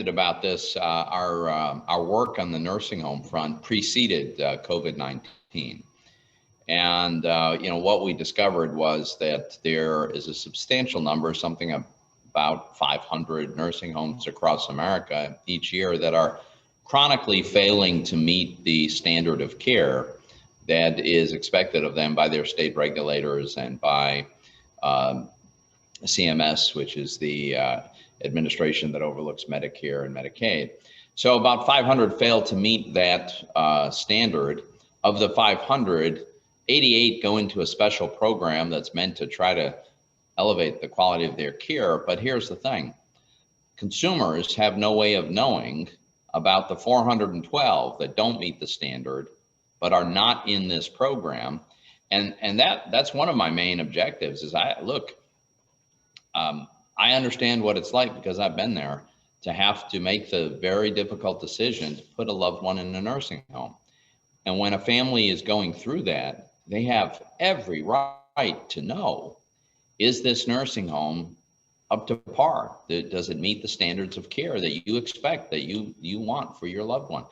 about this. Our work on the nursing home front preceded COVID-19. And, what we discovered was that there is a substantial number, something about 500 nursing homes across America each year that are chronically failing to meet the standard of care that is expected of them by their state regulators and by CMS, which is the administration that overlooks Medicare and Medicaid. So about 500 failed to meet that standard. Of the 500, 88 go into a special program that's meant to try to elevate the quality of their care. But here's the thing. Consumers have no way of knowing about the 412 that don't meet the standard, but are not in this program. And that's one of my main objectives is I understand what it's like because I've been there to have to make the very difficult decision to put a loved one in a nursing home. And when a family is going through that, they have every right to know, is this nursing home up to par? Does it meet the standards of care that you expect, that you want for your loved one?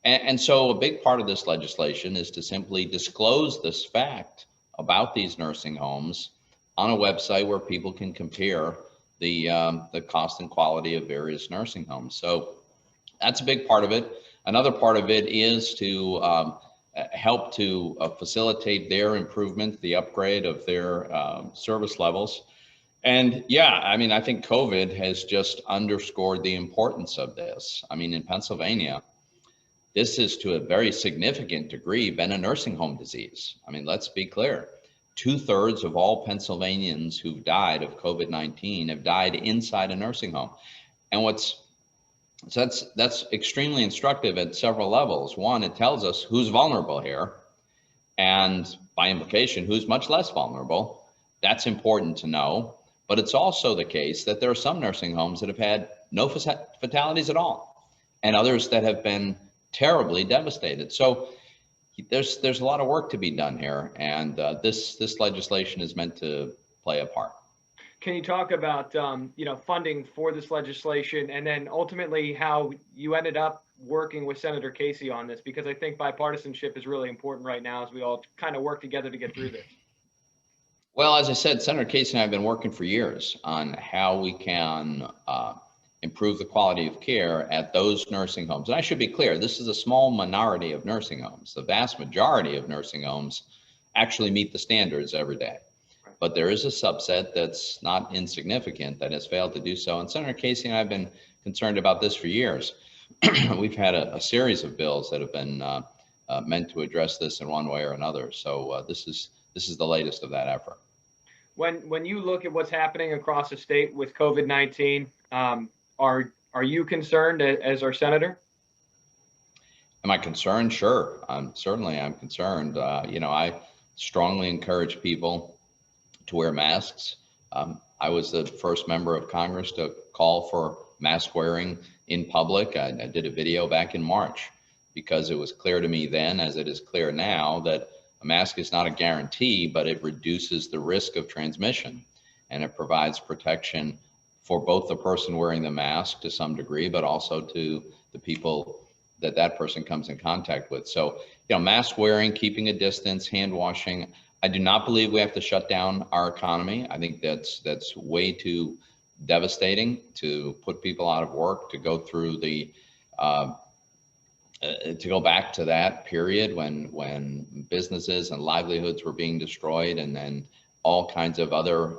And so a big part of this legislation is to simply disclose this fact about these nursing homes on a website where people can compare the cost and quality of various nursing homes. So that's a big part of it. Another part of it is to help to facilitate their improvement, the upgrade of their service levels. And yeah, I mean, I think COVID has just underscored the importance of this. I mean, in Pennsylvania, this is to a very significant degree been a nursing home disease. I mean, let's be clear. 2/3 of all Pennsylvanians who've died of COVID-19 have died inside a nursing home. And that's extremely instructive at several levels. One, it tells us who's vulnerable here, and by implication, who's much less vulnerable. That's important to know. But it's also the case that there are some nursing homes that have had no fatalities at all, and others that have been terribly devastated. So there's a lot of work to be done here, and this legislation is meant to play a part. Can you talk about funding for this legislation, and then ultimately how you ended up working with Senator Casey on this? Because I think bipartisanship is really important right now as we all kind of work together to get through this. Well, as I said, Senator Casey and I have been working for years on how we can improve the quality of care at those nursing homes. And I should be clear, this is a small minority of nursing homes. The vast majority of nursing homes actually meet the standards every day. But there is a subset that's not insignificant that has failed to do so. And Senator Casey and I have been concerned about this for years. We've had a series of bills that have been meant to address this in one way or another. So this is the latest of that effort. When you look at what's happening across the state with COVID-19, are you concerned as our senator? Am I concerned? Sure. Certainly I'm concerned. I strongly encourage people to wear masks. I was the first member of Congress to call for mask wearing in public. I did a video back in March because it was clear to me then, as it is clear now, that a mask is not a guarantee, but it reduces the risk of transmission, and it provides protection for both the person wearing the mask to some degree, but also to the people that person comes in contact with. So, mask wearing, keeping a distance, hand washing. I do not believe we have to shut down our economy. I think that's way too devastating to put people out of work, to go through to go back to that period when businesses and livelihoods were being destroyed, and then all kinds of other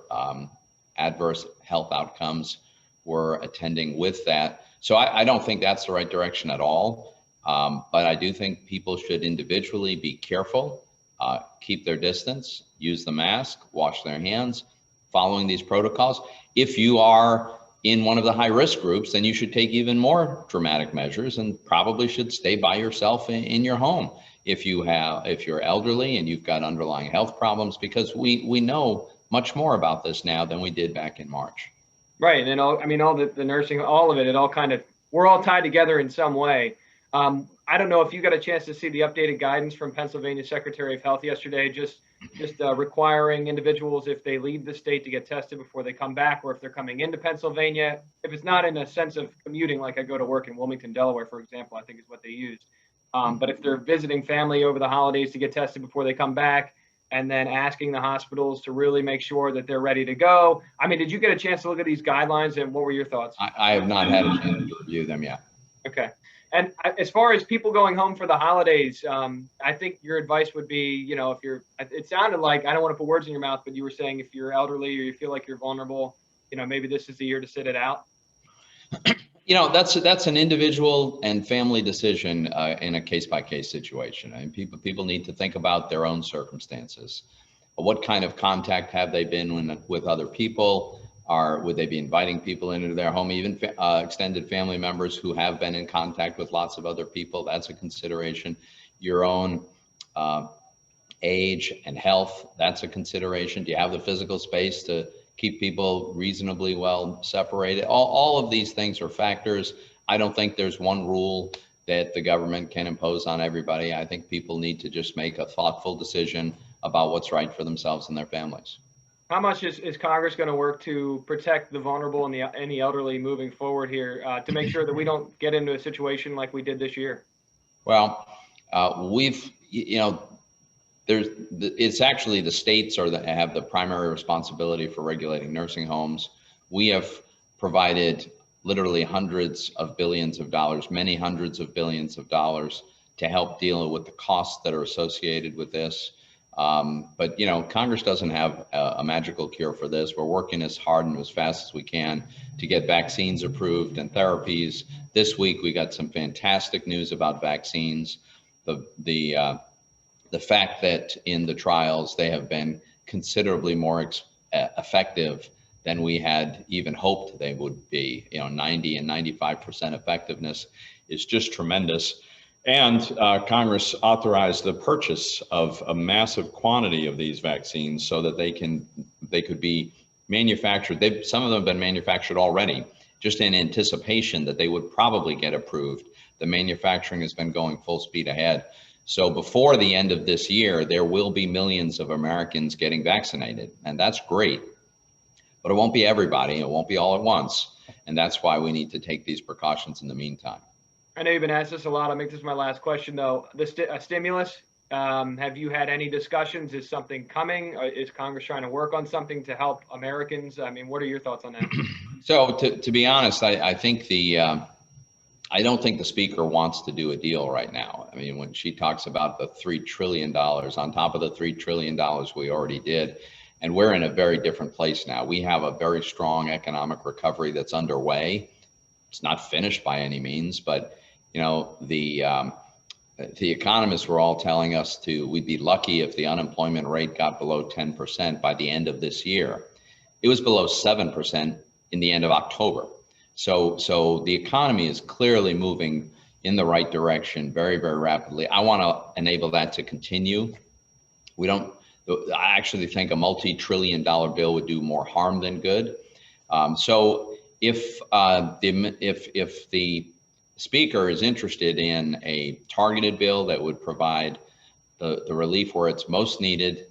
adverse health outcomes were attending with that. So I don't think that's the right direction at all. But I do think people should individually be careful, keep their distance, use the mask, wash their hands, following these protocols. If you are in one of the high-risk groups, then you should take even more dramatic measures and probably should stay by yourself in your home if you're elderly and you've got underlying health problems, because we know much more about this now than we did back in March. Right, and all the nursing, all of it, we're all tied together in some way. I don't know if you got a chance to see the updated guidance from Pennsylvania Secretary of Health yesterday, just just requiring individuals, if they leave the state, to get tested before they come back, or if they're coming into Pennsylvania. If it's not in a sense of commuting, like I go to work in Wilmington, Delaware, for example, I think is what they used. But if they're visiting family over the holidays, to get tested before they come back, and then asking the hospitals to really make sure that they're ready to go. I mean, did you get a chance to look at these guidelines, and what were your thoughts? I have not had a chance to review them yet. Okay. And as far as people going home for the holidays, I think your advice would be, if it sounded like, I don't want to put words in your mouth, but you were saying if you're elderly or you feel like you're vulnerable, maybe this is the year to sit it out. That's an individual and family decision in a case-by-case situation. And people need to think about their own circumstances. What kind of contact have they been with other people? Would they be inviting people into their home, even extended family members who have been in contact with lots of other people? That's a consideration. Your own age and health, that's a consideration. Do you have the physical space to keep people reasonably well separated? All of these things are factors. I don't think there's one rule that the government can impose on everybody. I think people need to just make a thoughtful decision about what's right for themselves and their families. How much is Congress going to work to protect the vulnerable and the elderly moving forward here to make sure that we don't get into a situation like we did this year? Well, it's actually the states have the primary responsibility for regulating nursing homes. We have provided literally hundreds of billions of dollars, many hundreds of billions of dollars, to help deal with the costs that are associated with this. But Congress doesn't have a magical cure for this. We're working as hard and as fast as we can to get vaccines approved and therapies. This week we got some fantastic news about vaccines. The fact that in the trials they have been considerably more effective than we had even hoped they would be. 90 and 95% effectiveness is just tremendous. And Congress authorized the purchase of a massive quantity of these vaccines so that they could be manufactured. Some of them have been manufactured already, just in anticipation that they would probably get approved. The manufacturing has been going full speed ahead. So before the end of this year, there will be millions of Americans getting vaccinated, and that's great. But it won't be everybody. It won't be all at once. And that's why we need to take these precautions in the meantime. I know you've been asked this a lot. I'll make this my last question, though. The stimulus, have you had any discussions? Is something coming? Is Congress trying to work on something to help Americans? I mean, what are your thoughts on that? So to be honest, I think I don't think the speaker wants to do a deal right now. I mean, when she talks about the $3 trillion on top of the $3 trillion we already did, and we're in a very different place now. We have a very strong economic recovery that's underway. It's not finished by any means, but the economists were all telling us we'd be lucky if the unemployment rate got below 10% by the end of this year. It was below 7% in the end of October. So the economy is clearly moving in the right direction very, very rapidly. I want to enable that to continue. I actually think a multi-trillion-dollar bill would do more harm than good. So if the speaker is interested in a targeted bill that would provide the relief where it's most needed,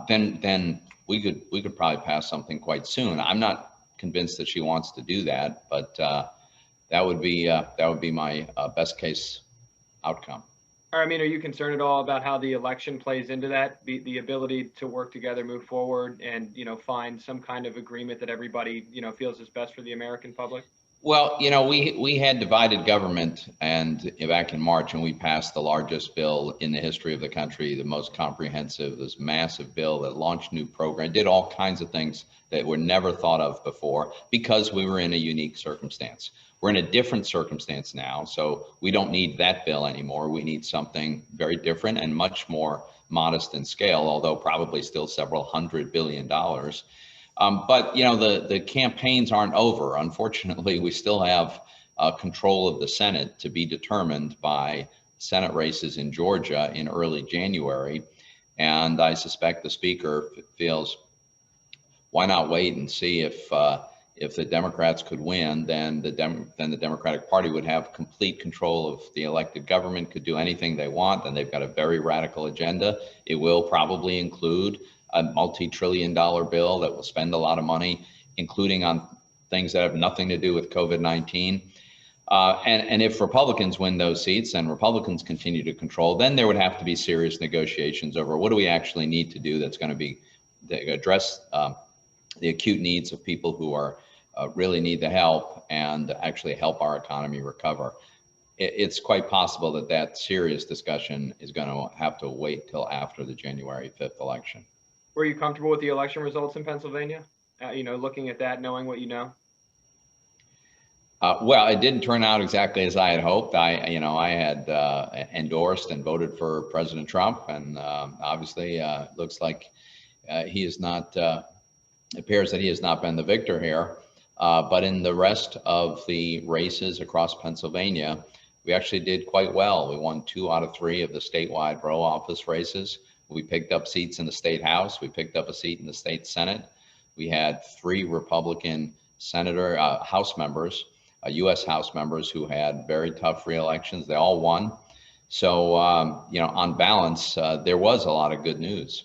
then we could probably pass something quite soon. I'm not convinced that she wants to do that, but that would be my best case outcome. I mean, are you concerned at all about how the election plays into that, the ability to work together, move forward, and find some kind of agreement that everybody feels is best for the American public? Well, we had divided government, and back in March, and we passed the largest bill in the history of the country, the most comprehensive, this massive bill that launched new program, did all kinds of things that were never thought of before because we were in a unique circumstance. We're in a different circumstance now, so we don't need that bill anymore. We need something very different and much more modest in scale, although probably still several $100 billion. But the campaigns aren't over. Unfortunately, we still have control of the Senate to be determined by Senate races in Georgia in early January. And I suspect the speaker feels, why not wait and see if if the Democrats could win, then the Democratic Party would have complete control of the elected government, could do anything they want, and they've got a very radical agenda. It will probably include a multi-trillion-dollar bill that will spend a lot of money, including on things that have nothing to do with COVID-19. And if Republicans win those seats and Republicans continue to control, then there would have to be serious negotiations over what do we actually need to do that's going to be address the acute needs of people who are really need the help and actually help our economy recover. It's quite possible that that serious discussion is going to have to wait till after the January 5th election. Were you comfortable with the election results in Pennsylvania? Looking at that, knowing what you know? Well, it didn't turn out exactly as I had hoped. I had endorsed and voted for President Trump, and obviously looks like he is not, appears that he has not been the victor here. But in the rest of the races across Pennsylvania, we actually did quite well. We won 2 out of 3 of the statewide row office races. We picked up seats in the state house. We picked up a seat in the state Senate. We had 3 Republican House members, U.S. House members who had very tough re-elections. They all won. So, on balance, there was a lot of good news.